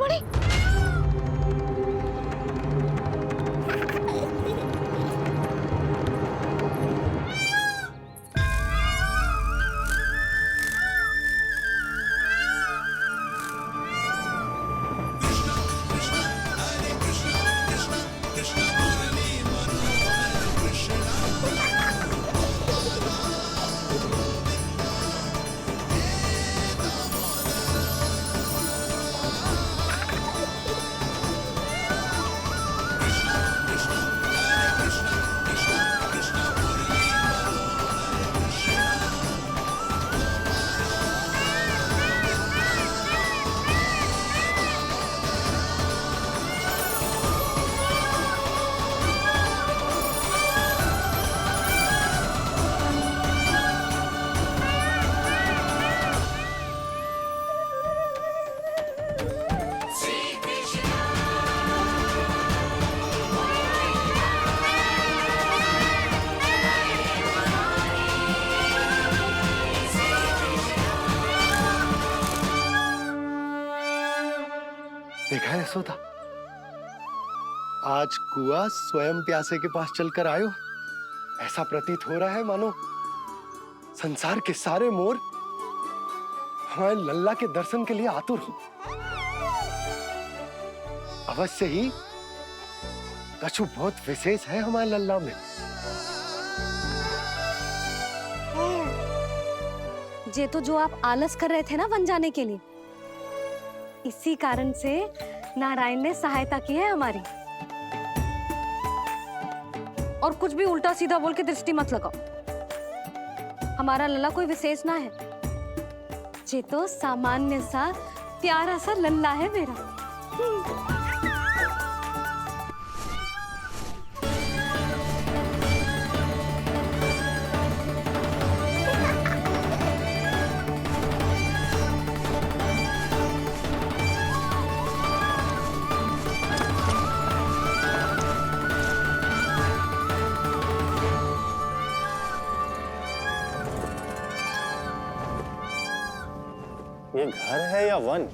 मणि। देखा है यशोदा, आज कुआ स्वयं प्यासे के पास चलकर आयो। ऐसा प्रतीत हो रहा है मानो संसार के सारे मोर हमारे लल्ला के दर्शन के लिए आतुर हो। अवश्य ही कछु बहुत विशेष है हमारे लल्ला में। ये तो जो आप आलस कर रहे थे ना वन जाने के लिए, इसी कारण से नारायण ने सहायता की है हमारी। और कुछ भी उल्टा सीधा बोल के दृष्टि मत लगाओ। हमारा लल्ला कोई विशेष ना है, ये तो सामान्य सा प्यारा सा लल्ला है मेरा। ये घर है या वन?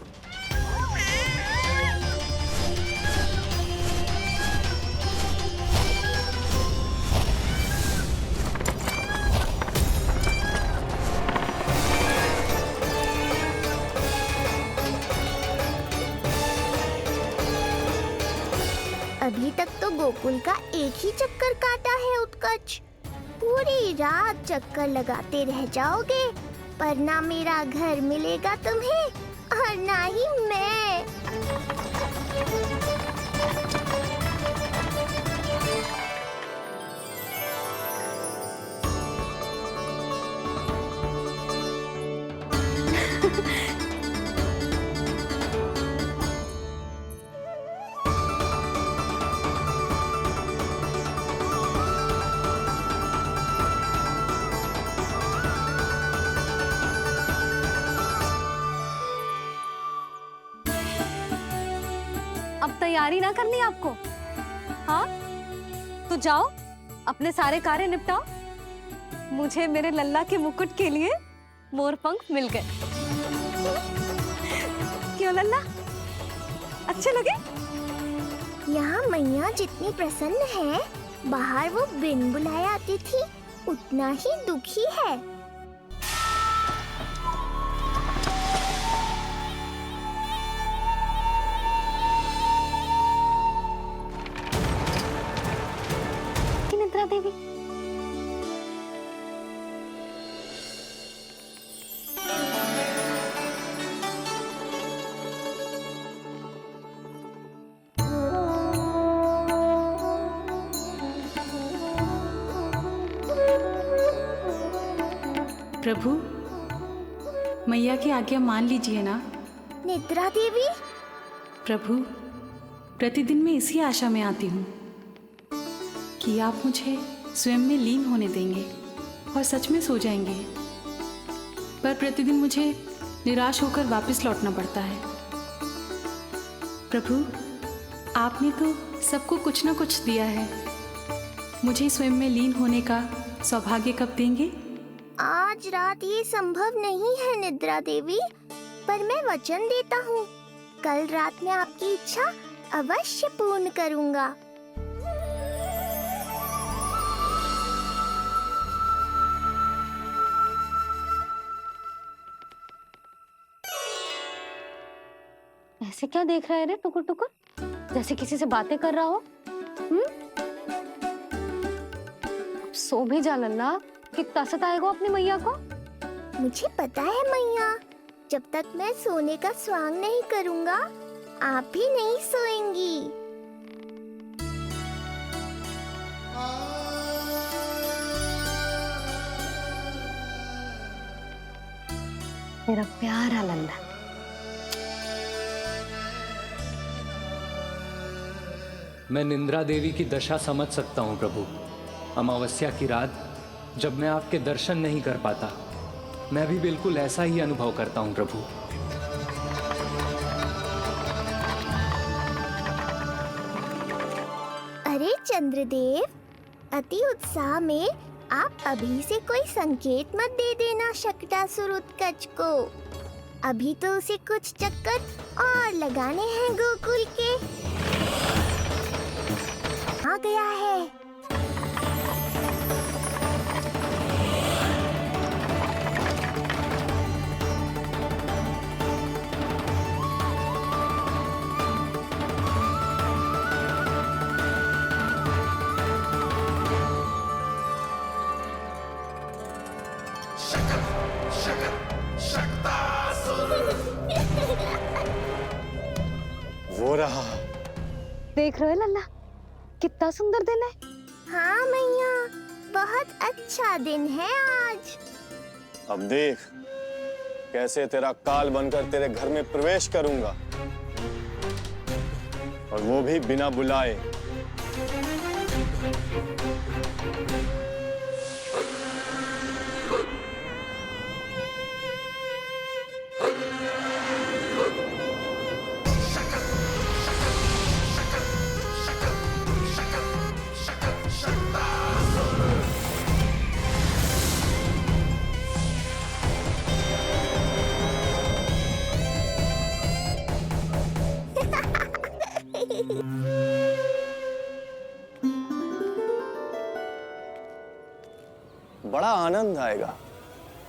अभी तक तो गोकुल का एक ही चक्कर काटा है उत्कर्ष। पूरी रात चक्कर लगाते रह जाओगे, पर ना मेरा घर मिलेगा तुम्हें और ना ही मैं। अब तैयारी ना करनी आपको? हाँ, तो जाओ अपने सारे कार्य निपटाओ। मुझे मेरे लल्ला के मुकुट के लिए मोरपंख मिल गए। क्यों लल्ला, अच्छे लगे? यहाँ मैया जितनी प्रसन्न है, बाहर वो बिन बुलाए आती थी उतना ही दुखी है। निद्रा देवी, प्रभु, मैया की आज्ञा मान लीजिए ना। निद्रा देवी? प्रभु, प्रतिदिन मैं इसी आशा में आती हूँ कि आप मुझे स्वयं में लीन होने देंगे और सच में सो जाएंगे, पर प्रतिदिन मुझे निराश होकर वापस लौटना पड़ता है। प्रभु, आपने तो सबको कुछ ना कुछ दिया है, मुझे स्वयं में लीन होने का सौभाग्य कब देंगे? आज रात ये संभव नहीं है निद्रा देवी, पर मैं वचन देता हूँ कल रात में आपकी इच्छा अवश्य पूर्ण करूंगा। ऐसे क्या देख रहा है रे टुकुर टुकुर, जैसे किसी से बातें कर रहा हो? सो भी जा लल्ला, कितना सताएगा अपनी मैया को। मुझे पता है मैया, जब तक मैं सोने का स्वांग नहीं करूंगा आप भी नहीं सोएंगी। मेरा प्यारा लल्ला। मैं निंद्रा देवी की दशा समझ सकता हूँ प्रभु। अमावस्या की रात जब मैं आपके दर्शन नहीं कर पाता, मैं भी बिल्कुल ऐसा ही अनुभव करता हूँ प्रभु। अरे चंद्रदेव, अति उत्साह में आप अभी से कोई संकेत मत दे देना शक्टासुर उत्कच को। अभी तो उसे कुछ चक्कर और लगाने हैं गोकुल के। आ गया है। वो रहा। देख रहे हो लल्ला, कितना सुंदर दिन है। हाँ मैया, बहुत अच्छा दिन है आज। अब देख कैसे तेरा काल बनकर तेरे घर में प्रवेश करूंगा, और वो भी बिना बुलाए। बड़ा आनंद आएगा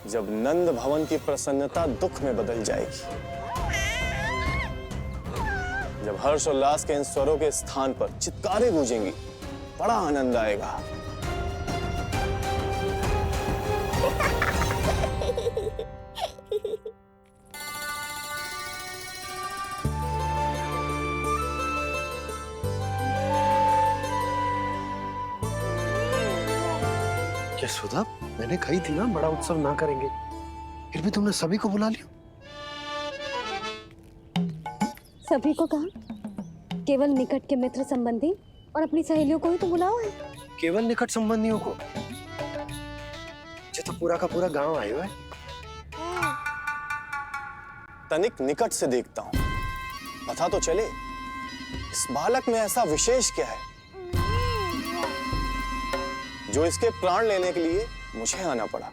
जब नंद भवन की प्रसन्नता दुख में बदल जाएगी, जब हर्षोल्लास के इन स्वरों के स्थान पर चित्कारें गूंजेंगी। बड़ा आनंद आएगा। यशोदा, मैंने कही थी ना बड़ा उत्सव ना करेंगे, फिर भी तुमने सभी को बुला लिया। सभी को कहा? केवल निकट के मित्र संबंधी और अपनी सहेलियों को ही तो बुलाओ है। केवल निकट संबंधियों को? ये तो पूरा का पूरा गांव आयो है। तनिक निकट से देखता हूं, पता तो चले इस बालक में ऐसा विशेष क्या है जो इसके प्राण लेने के लिए मुझे आना पड़ा।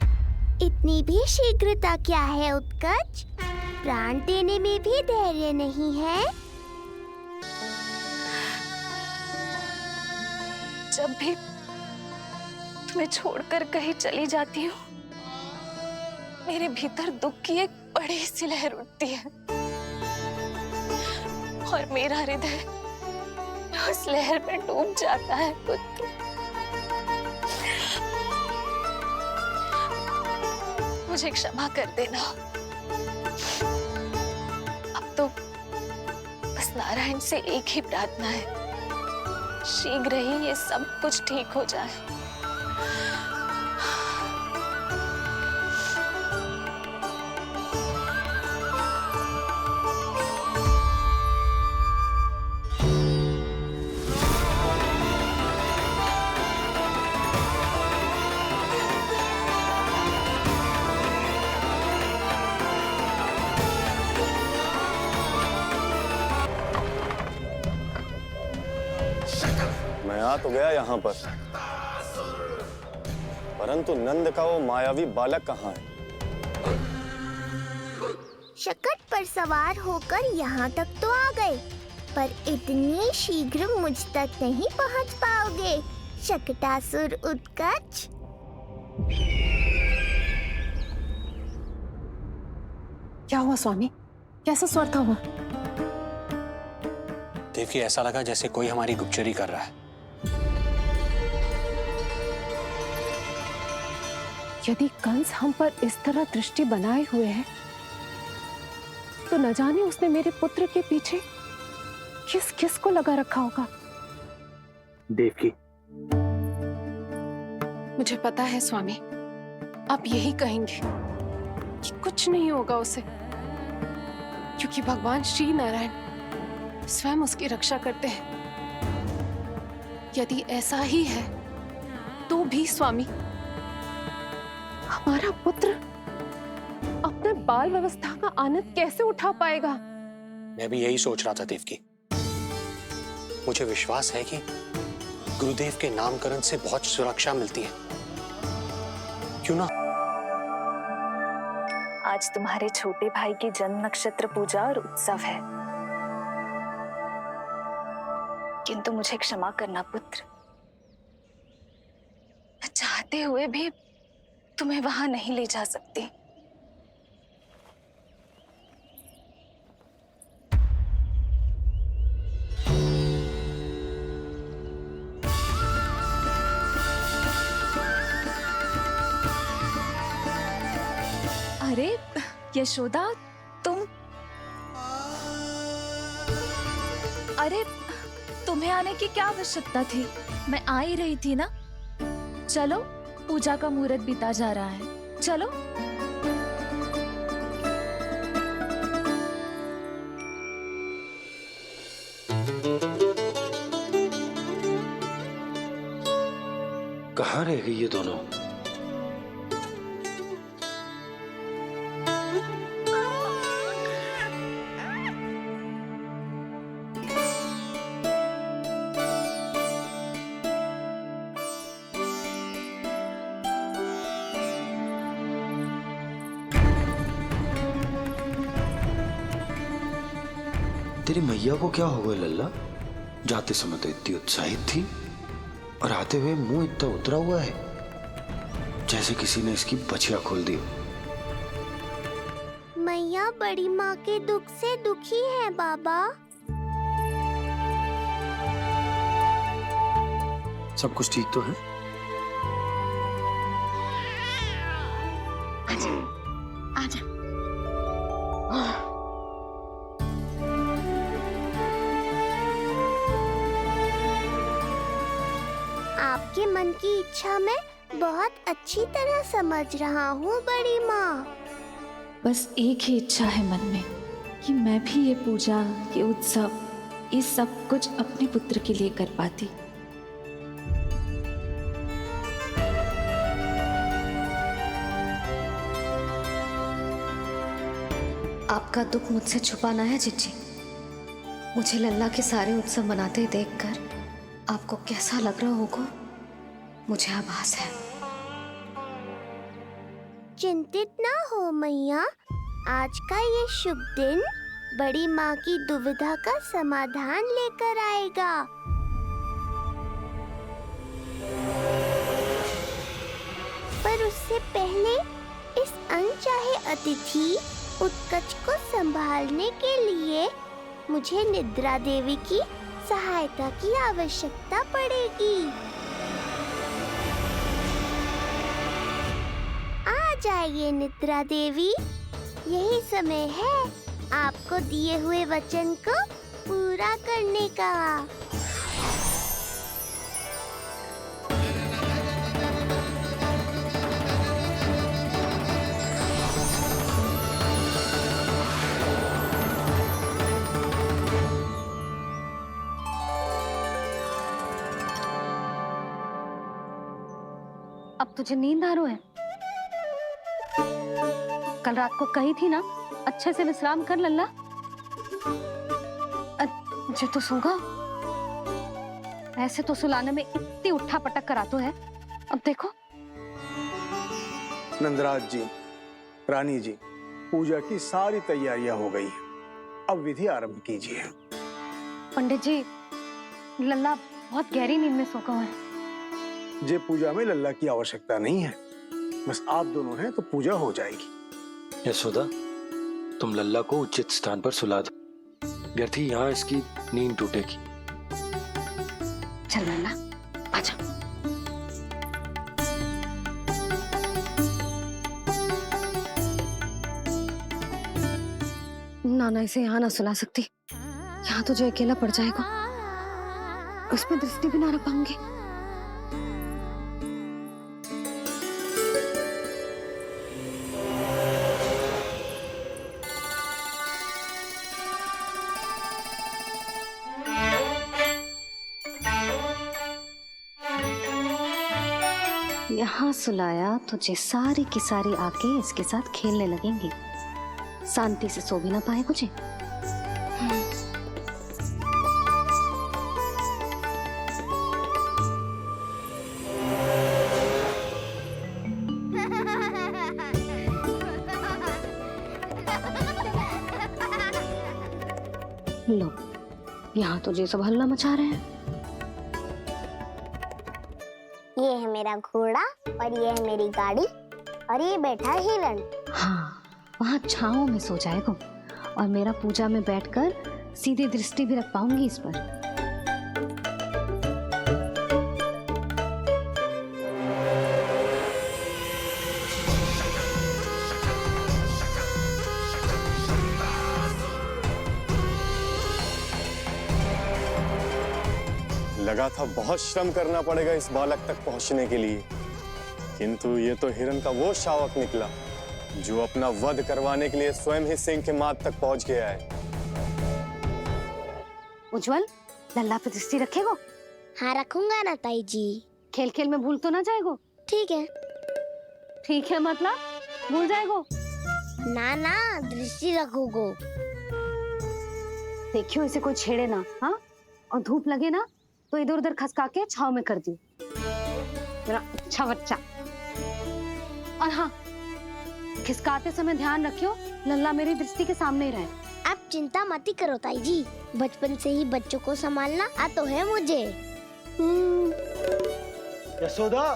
इतनी भी शीघ्रता क्या है उत्कच? प्राण देने में भी धैर्य नहीं है। जब भी तुम्हें छोड़कर कहीं चली जाती हूँ, मेरे भीतर दुख की एक बड़ी सी लहर उठती है, और मेरा हृदय उस लहर में डूब जाता है। पुत्र, मुझे क्षमा कर देना। अब तो बस नारायण से एक ही प्रार्थना है, शीघ्र ही ये सब कुछ ठीक हो जाए। मैं आ तो गया यहाँ पर, परंतु नंद का वो मायावी बालक कहाँ है? शकट पर सवार होकर यहाँ तक तो आ गए, पर इतनी शीघ्र मुझ तक नहीं पहुँच पाओगे, शकटासुर उत्कच। क्या हुआ स्वामी? कैसा स्वर था वो? देवकी, ऐसा लगा जैसे कोई हमारी गुप्तचरी कर रहा है। यदि कंस हम पर इस तरह दृष्टि बनाए हुए है, तो न जाने उसने मेरे पुत्र के पीछे किस किस को लगा रखा होगा। देवकी, मुझे पता है स्वामी, आप यही कहेंगे कि कुछ नहीं होगा उसे, क्योंकि भगवान श्री नारायण स्वयं उसकी रक्षा करते हैं। यदि ऐसा ही है तो भी स्वामी, हमारा पुत्र अपने बाल व्यवस्था का आनंद कैसे उठा पाएगा? मैं भी यही सोच रहा था देवकी। मुझे विश्वास है कि गुरुदेव के नामकरण से बहुत सुरक्षा मिलती है, क्यों ना? आज तुम्हारे छोटे भाई की जन्म नक्षत्र पूजा और उत्सव है, किंतु मुझे क्षमा करना पुत्र, मैं चाहते हुए भी तुम्हें वहां नहीं ले जा सकती। अरे यशोदा, तुम, अरे तुम्हें आने की क्या आवश्यकता थी? मैं आ ही रही थी ना। चलो, पूजा का मुहूर्त बीता जा रहा है, चलो। कहाँ रह गई ये दोनों? तेरी मैया को क्या हो गया लल्ला? जाते समय तो इतनी उत्साहित थी और आते हुए मुंह इतना उतरा हुआ है जैसे किसी ने इसकी बछिया खोल दी। मैया बड़ी माँ के दुख से दुखी है बाबा। सब कुछ ठीक तो है? आजा। आपके मन की इच्छा मैं बहुत अच्छी तरह समझ रहा हूँ बड़ी माँ। बस एक ही इच्छा है मन में कि मैं भी ये पूजा, ये उत्सव, ये सब कुछ अपने पुत्र के लिए कर पाती। आपका दुख मुझसे छुपाना है जिज्जी। मुझे लल्ला के सारे उत्सव मनाते देखकर आपको कैसा लग रहा होगा, मुझे आभास है। चिंतित ना हो मैया, आज का ये शुभ दिन बड़ी माँ की दुविधा का समाधान लेकर आएगा। पर उससे पहले इस अनचाहे अतिथि उत्कच को संभालने के लिए मुझे निद्रा देवी की सहायता की आवश्यकता पड़ेगी। आ जाइए निद्रा देवी, यही समय है आपको दिए हुए वचन को पूरा करने का। अब तुझे नींद आ रही है? कल रात को कही थी ना, अच्छे से विश्राम कर लल्ला। जो तो सोगा, ऐसे तो सुलाने में इतनी उठा पटक करा तो है। अब देखो। नंदराज जी, रानी जी, पूजा की सारी तैयारियां हो गई हैं। अब विधि आरंभ कीजिए। पंडित जी, लल्ला बहुत गहरी नींद में सो गया है। जे पूजा में लल्ला की आवश्यकता नहीं है, बस आप दोनों हैं तो पूजा हो जाएगी। यशोदा, तुम लल्ला को उचित स्थान पर सुला दो, व्यर्थी यहाँ इसकी नींद टूटेगी। चल लल्ला, आजा। नाना इसे यहाँ ना सुला सकती, यहाँ तो जो अकेला पड़ जाएगा, उसमें दृष्टि भी ना रख पाऊंगी। यहाँ सुलाया तो जे सारी की सारी आके इसके साथ खेलने लगेंगी, शांति से सो भी ना पाए मुझे। लो, यहाँ तो जे सब हल्ला मचा रहे हैं। ये है मेरा घोड़ा और ये है मेरी गाड़ी और ये बैठा है हिरण। हाँ, वहाँ छांव में सो जाएगा और मेरा पूजा में बैठकर सीधी दृष्टि भी रख पाऊंगी इस पर। लगा था बहुत श्रम करना पड़ेगा इस बालक तक पहुंचने के लिए, किंतु ये तो हिरण का वो शावक निकला जो अपना वध करवाने के लिए स्वयं ही सिंह के माथ तक पहुंच गया है। उज्जवल, लल्ला पे दृष्टि रखेगो? हाँ रखूंगा ना ताई जी। खेल खेल में भूल तो ना जाएगो? ठीक है। ठीक है मतलब भूल जाएगो? ना ना, दृष्टि रखोगो। देखियो इसे कोई छेड़े ना, हाँ? और धूप लगे ना तो इधर उधर खसका के छाव में कर दी। मेरा अच्छा बच्चा। और हाँ, खिसकाते समय ध्यान रखियो लल्ला मेरी दृष्टि के सामने ही रहे। आप चिंता मत ही करो ताई जी, बचपन से ही बच्चों को संभालना आता है मुझे। यशोदा,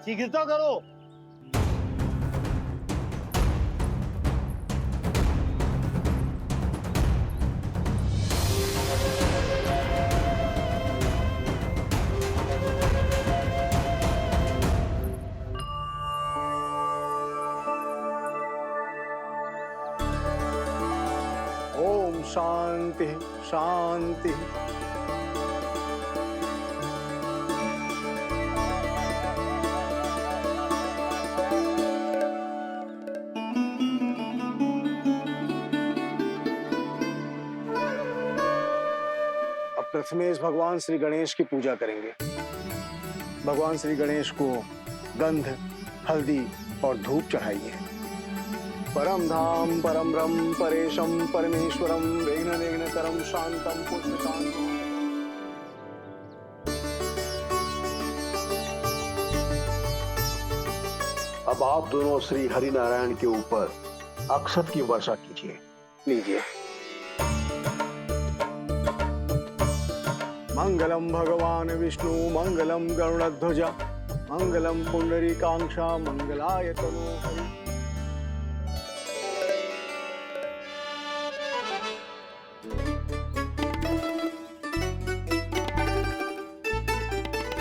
शीघ्रता करो। ओम शांति शांति। अब प्रथमेश भगवान श्री गणेश की पूजा करेंगे। भगवान श्री गणेश को गंध, हल्दी और धूप चढ़ाइए। परम धाम परम ब्रह्म परेशम परमेश्वरम विघ्न निघ्नकरम शांतम पुष्टकांतम। अब आप दोनों श्री हरि नारायण के ऊपर अक्षत की वर्षा कीजिए। लीजिए। मंगलम भगवान विष्णु मंगलम गरुड़ध्वजा मंगलम पुंडरीकांक्षा मंगलाय तनोहरि।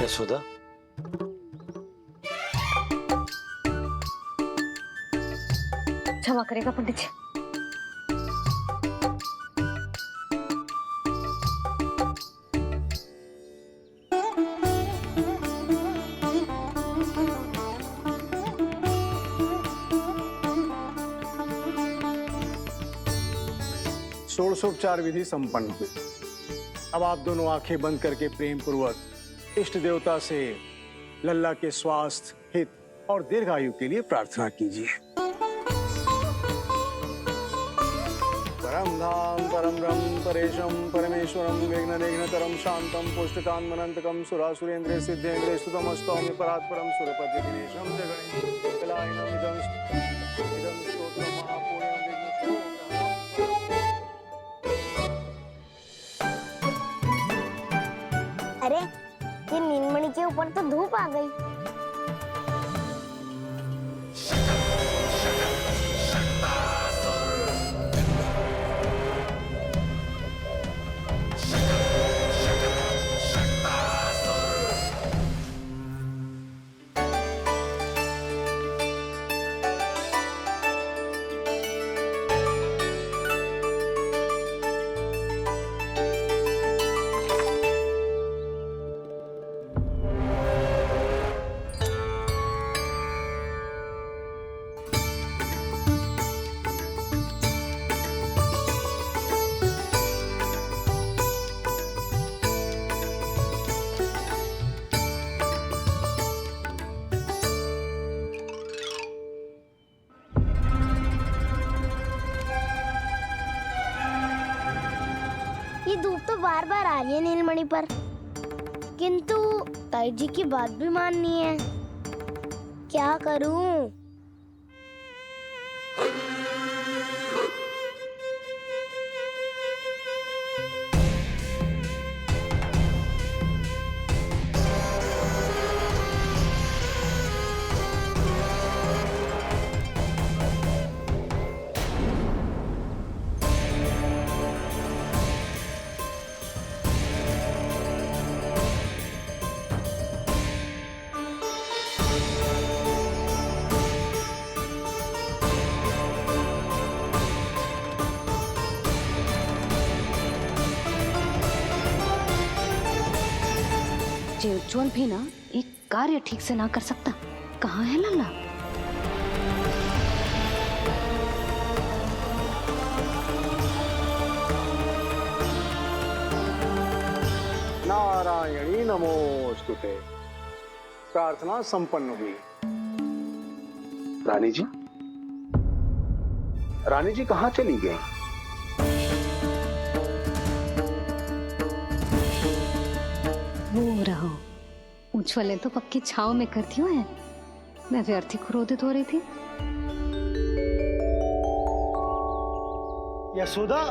यशोदा, क्षमा करेगा पंडित जी। षोडशोपचार विधि संपन्न हुई। अब आप दोनों आंखें बंद करके प्रेम पूर्वक इष्ट देवता से लल्ला के स्वास्थ्य, हित और दीर्घायु के लिए प्रार्थना कीजिए। परम धाम परम ब्रह्म परेशम परमेश्वरम विघ्न निघ्नकरम शांतम पुष्टकांतमनंतकम सुरासुरेंद्र सिद्धेंद्र स्तुतमस्तौमि परात्परम सुरपति दिनेशम जगणेश कलायनम अरे ये नीलमणि के ऊपर तो धूप आ गई। ये धूप तो बार बार आ रही है नीलमणि पर, किंतु ताई जी की बात भी माननी है। क्या करूं? जे उज्जवल भी ना एक कार्य ठीक से ना कर सकता। कहाँ है लल्ला? नारायणी नमोस्तुते। प्रार्थना संपन्न हुई। रानी जी, रानी जी कहाँ चली गई? वो रहो, उज्जवल ने तो पक्की छाव में कर दियो है। मैं व्यर्थ ही क्रोधित हो रही थी। यशोदा,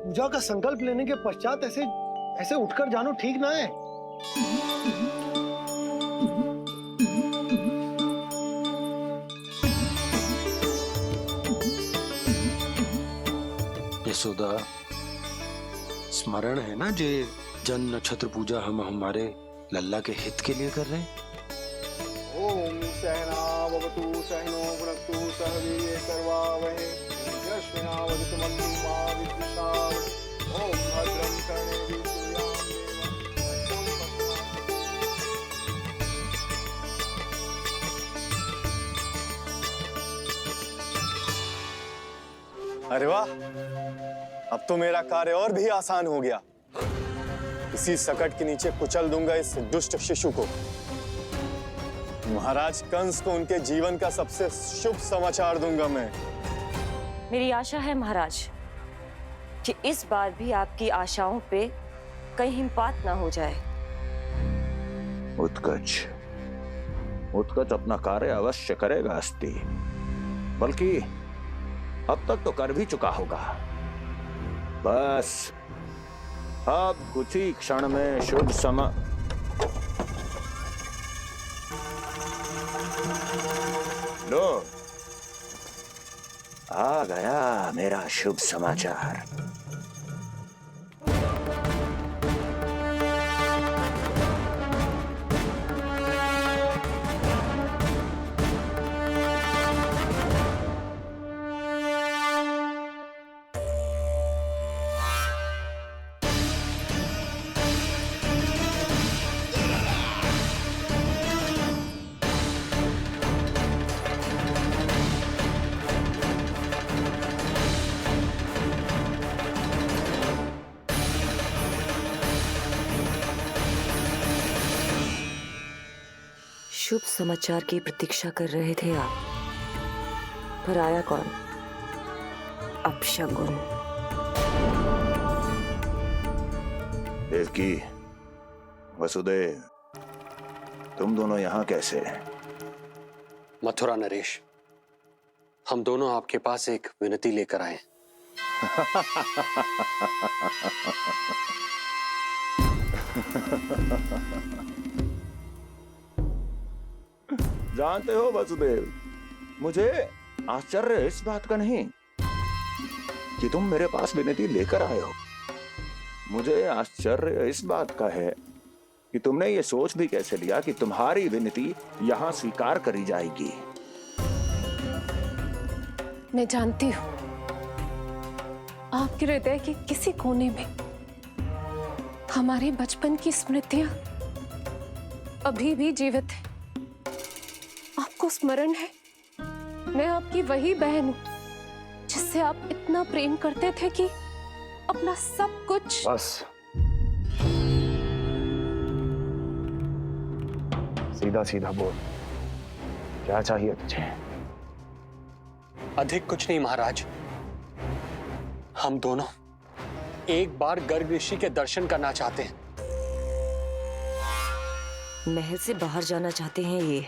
पूजा का संकल्प लेने के पश्चात ऐसे उठकर जानो ठीक ना है। यशोदा, स्मरण है ना जे जन नक्षत्र पूजा हम हमारे लल्ला के हित के लिए कर रहे हैं। ओम सहना भवतु सहनो भुनक्तु सह वीर्यं करवावहै तेजस्विनावधतु मा विद्विषावहै। ओम भद्रं कर्णेभिः सूर्यां देवं। अरे वाह, अब तो मेरा कार्य और भी आसान हो गया। इसी सकट के नीचे कुचल दूंगा इस दुष्ट शिशु को। महाराज कंस को उनके जीवन का सबसे शुभ समाचार दूंगा मैं। मेरी आशा है महाराज कि इस बार भी आपकी आशाओं पे कहीं हिमपात ना हो जाए। उत्कच अपना कार्य अवश्य करेगा अस्ति, बल्कि अब तक तो कर भी चुका होगा। बस अब कुछ ही क्षण में शुभ समय। लो, आ गया मेरा शुभ समाचार। शुभ समाचार की प्रतीक्षा कर रहे थे आप, पर आया कौन? अपशगुन। देवकी, वसुदेव, तुम दोनों यहाँ कैसे? मथुरा नरेश, हम दोनों आपके पास एक विनती लेकर आए। जानते हो वसुदेव, मुझे आश्चर्य इस बात का नहीं कि तुम मेरे पास विनती लेकर आए हो। मुझे आश्चर्य इस बात का है कि तुमने ये सोच भी कैसे लिया कि तुम्हारी विनती यहां स्वीकार करी जाएगी। मैं जानती हूं आपके हृदय के किसी कोने में हमारे बचपन की स्मृतियां अभी भी जीवित है। आपको स्मरण है, मैं आपकी वही बहन हूं जिससे आप इतना प्रेम करते थे कि अपना सब कुछ। बस सीधा सीधा बोल, क्या चाहिए तुझे? अधिक कुछ नहीं महाराज, हम दोनों एक बार गर्ग ऋषि के दर्शन करना चाहते हैं। महल से बाहर जाना चाहते हैं ये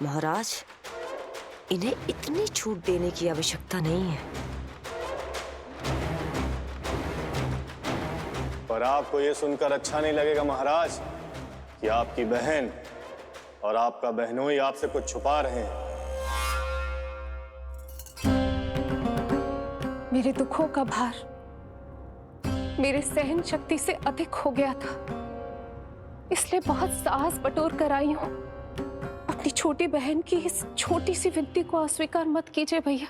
महाराज। इन्हें इतनी छूट देने की आवश्यकता नहीं है। पर आपको यह सुनकर अच्छा नहीं लगेगा महाराज कि आपकी बहन और आपका बहनोई आपसे कुछ छुपा रहे हैं। मेरे दुखों का भार मेरे सहन शक्ति से अधिक हो गया था, इसलिए बहुत साहस बटोर कर आई हूं। अपनी छोटी बहन की इस छोटी सी विनती को अस्वीकार मत कीजिए भैया।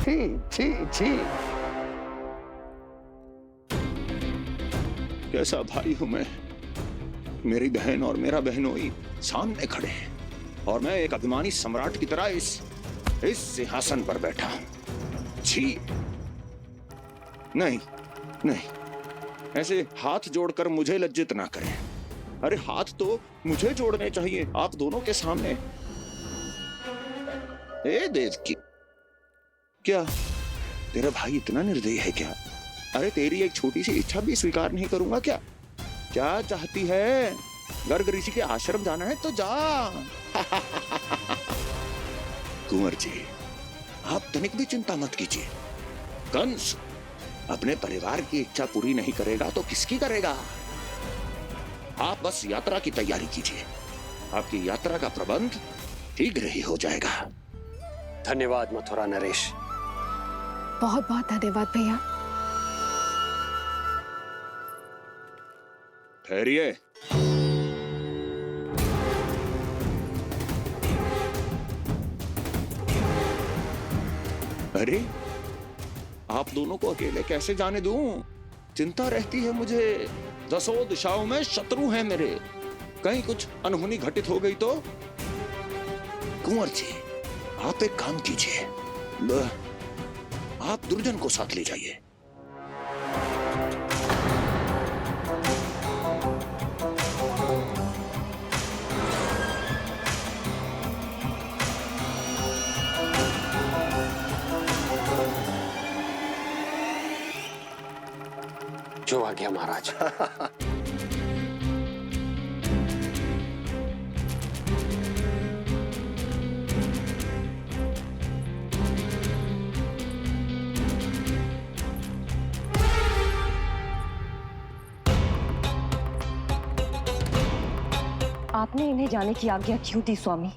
छी छी छी, कैसा भाई हूं मैं। मेरी बहन और मेरा बहनोई सामने खड़े हैं और मैं एक अभिमानी सम्राट की तरह इस सिंहासन पर बैठा हूं। छी, नहीं नहीं, ऐसे हाथ जोड़कर मुझे लज्जित ना करें। अरे हाथ तो मुझे जोड़ने चाहिए आप दोनों के सामने। ए देवकी, क्या तेरा भाई इतना निर्दयी है क्या? अरे तेरी एक छोटी सी इच्छा भी स्वीकार नहीं करूंगा क्या? क्या चाहती है? गर्ग ऋषि के आश्रम जाना है तो जा। कुंवर जी, आप तनिक भी चिंता मत कीजिए। कंस अपने परिवार की इच्छा पूरी नहीं करेगा तो किसकी करेगा? आप बस यात्रा की तैयारी कीजिए, आपकी यात्रा का प्रबंध शीघ्र ही हो जाएगा। धन्यवाद मथुरा नरेश। बहुत बहुत धन्यवाद भैया। ठहरिए। अरे आप दोनों को अकेले कैसे जाने दूं? चिंता रहती है मुझे। 10 दिशाओं में शत्रु हैं मेरे, कहीं कुछ अनहोनी घटित हो गई तो? कुंवर जी, आप एक काम कीजिए, आप दुर्जन को साथ ले जाइए। जो आ गया महाराज। आपने इन्हें जाने की आज्ञा क्यों दी स्वामी?